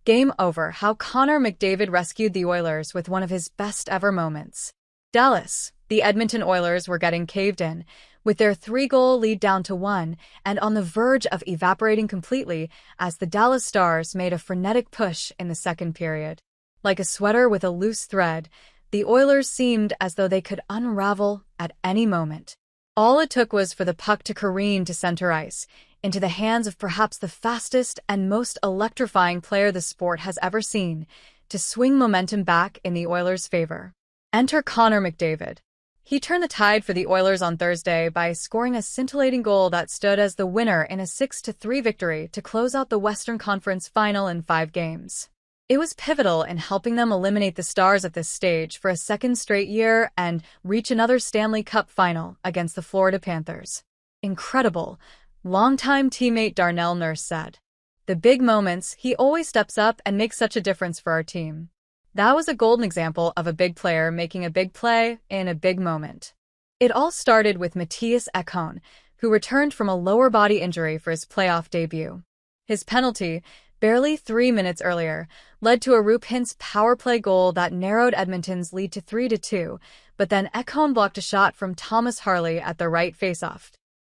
Game over. How Connor McDavid rescued the Oilers with one of his best ever moments. Dallas. The Edmonton Oilers were getting caved in, with their 3-goal lead down to 1 and on the verge of evaporating completely as the Dallas Stars made a frenetic push in the second period. Like a sweater with a loose thread, the Oilers seemed as though they could unravel at any moment. All it took was for the puck to careen to center ice, into the hands of perhaps the fastest and most electrifying player the sport has ever seen, to swing momentum back in the Oilers' favor. Enter Connor McDavid. He turned the tide for the Oilers on Thursday by scoring a scintillating goal that stood as the winner in a 6-3 victory to close out the Western Conference final in 5 games. It was pivotal in helping them eliminate the Stars at this stage for a second straight year and reach another Stanley Cup final against the Florida Panthers. Incredible, longtime teammate Darnell Nurse said. The big moments, he always steps up and makes such a difference for our team. That was a golden example of a big player making a big play in a big moment. It all started with Mattias Ekholm, who returned from a lower body injury for his playoff debut. His penalty, barely 3 minutes earlier, led to a Roope Hintz power play goal that narrowed Edmonton's lead to 3-2, but then Ekholm blocked a shot from Thomas Harley at the right faceoff.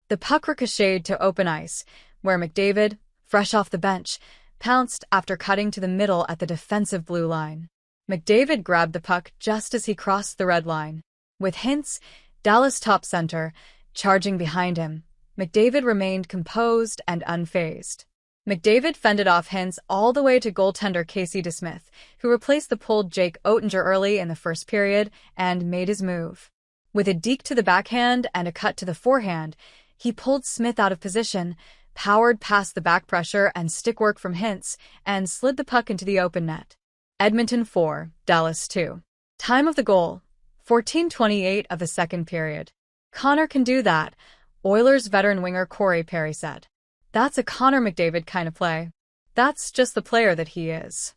The puck ricocheted to open ice, where McDavid, fresh off the bench, pounced after cutting to the middle at the defensive blue line. McDavid grabbed the puck just as he crossed the red line. With Hintz, Dallas top center, charging behind him, McDavid remained composed and unfazed. McDavid fended off Hintz all the way to goaltender Casey DeSmith, who replaced the pulled Jake Oettinger early in the first period and made his move. With a deke to the backhand and a cut to the forehand, he pulled Smith out of position, powered past the back pressure and stick work from Hintz, and slid the puck into the open net. Edmonton 4, Dallas 2. Time of the goal, 14:28 of the second period. Connor can do that, Oilers veteran winger Corey Perry said. That's a Connor McDavid kind of play. That's just the player that he is.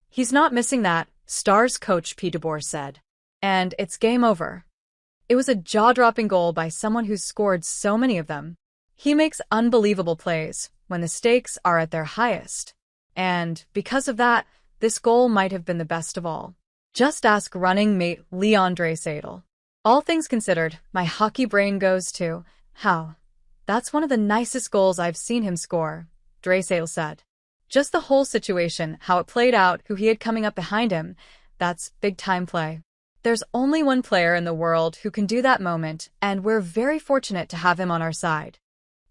He's not missing that, Stars coach Pete DeBoer said. And it's game over. It was a jaw-dropping goal by someone who's scored so many of them. He makes unbelievable plays when the stakes are at their highest. And because of that, this goal might have been the best of all. Just ask running mate Leon Draisaitl. All things considered, my hockey brain goes to, how? That's one of the nicest goals I've seen him score, Draisaitl said. Just the whole situation, how it played out, who he had coming up behind him, that's big-time play. There's only one player in the world who can do that moment, and we're very fortunate to have him on our side.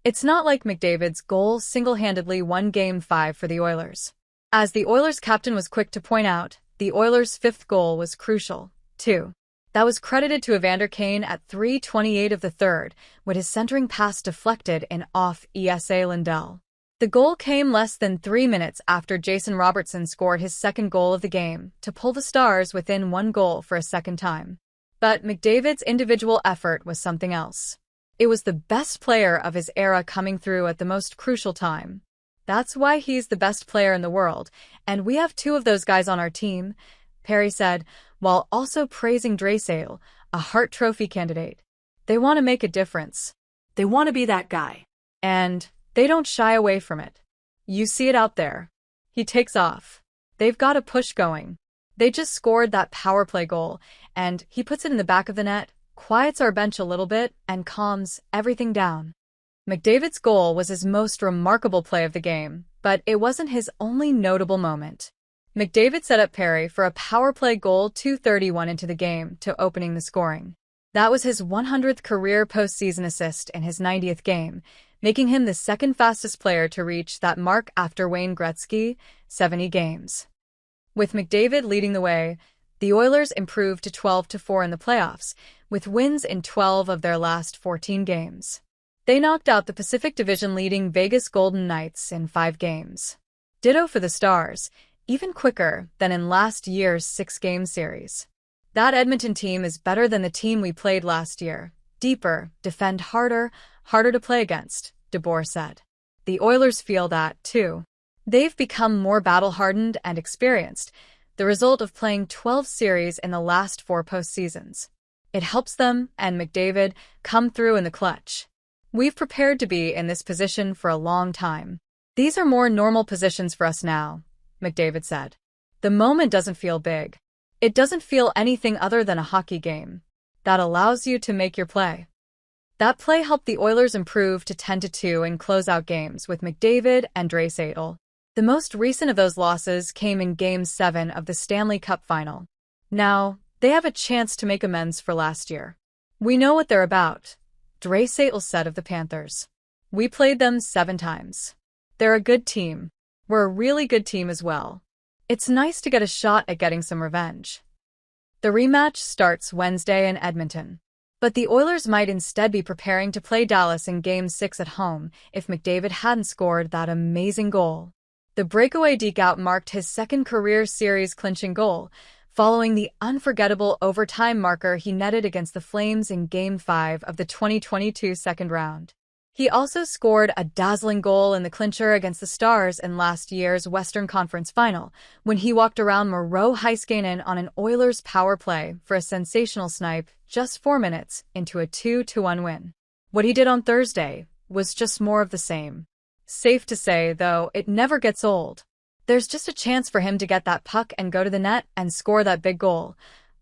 It's not like McDavid's goal single-handedly won Game 5 for the Oilers. As the Oilers captain was quick to point out, the Oilers' 5th goal was crucial, too. That was credited to Evander Kane at 3:28 of the third, with his centering pass deflected in off Esa Lindell. The goal came less than 3 minutes after Jason Robertson scored his second goal of the game to pull the Stars within 1 goal for a second time. But McDavid's individual effort was something else. It was the best player of his era coming through at the most crucial time. That's why he's the best player in the world, and we have 2 of those guys on our team, Perry said, while also praising Draisaitl, a Hart Trophy candidate. They want to make a difference. They want to be that guy. And they don't shy away from it. You see it out there. He takes off. They've got a push going. They just scored that power play goal, and he puts it in the back of the net, quiets our bench a little bit, and calms everything down. McDavid's goal was his most remarkable play of the game, but it wasn't his only notable moment. McDavid set up Perry for a power play goal 2:31 into the game to opening the scoring. That was his 100th career postseason assist in his 90th game, making him the second fastest player to reach that mark after Wayne Gretzky, 70 games. With McDavid leading the way, the Oilers improved to 12-4 in the playoffs, with wins in 12 of their last 14 games. They knocked out the Pacific Division-leading Vegas Golden Knights in 5 games. Ditto for the Stars, even quicker than in last year's 6-game series. That Edmonton team is better than the team we played last year. Deeper, defend harder, harder to play against, DeBoer said. The Oilers feel that, too. They've become more battle-hardened and experienced, the result of playing 12 series in the last 4 postseasons. It helps them and McDavid come through in the clutch. We've prepared to be in this position for a long time. These are more normal positions for us now, McDavid said. The moment doesn't feel big. It doesn't feel anything other than a hockey game that allows you to make your play. That play helped the Oilers improve to 10-2 in closeout games with McDavid and Draisaitl. The most recent of those losses came in Game 7 of the Stanley Cup Final. Now, they have a chance to make amends for last year. We know what they're about, Draisaitl said of the Panthers. We played them 7 times. They're a good team. We're a really good team as well. It's nice to get a shot at getting some revenge. The rematch starts Wednesday in Edmonton. But the Oilers might instead be preparing to play Dallas in Game 6 at home if McDavid hadn't scored that amazing goal. The breakaway dekeout marked his second career series-clinching goal, following the unforgettable overtime marker he netted against the Flames in Game 5 of the 2022 second round. He also scored a dazzling goal in the clincher against the Stars in last year's Western Conference Final, when he walked around Miro Heiskanen on an Oilers power play for a sensational snipe just 4 minutes into a 2-1 win. What he did on Thursday was just more of the same. Safe to say, though, it never gets old. There's just a chance for him to get that puck and go to the net and score that big goal,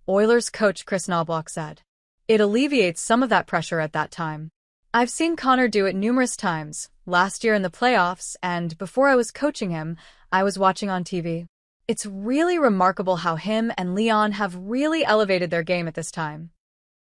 Oilers coach Chris Knoblauch said. It alleviates some of that pressure at that time. I've seen Connor do it numerous times, last year in the playoffs, and before I was coaching him, I was watching on TV. It's really remarkable how him and Leon have really elevated their game at this time.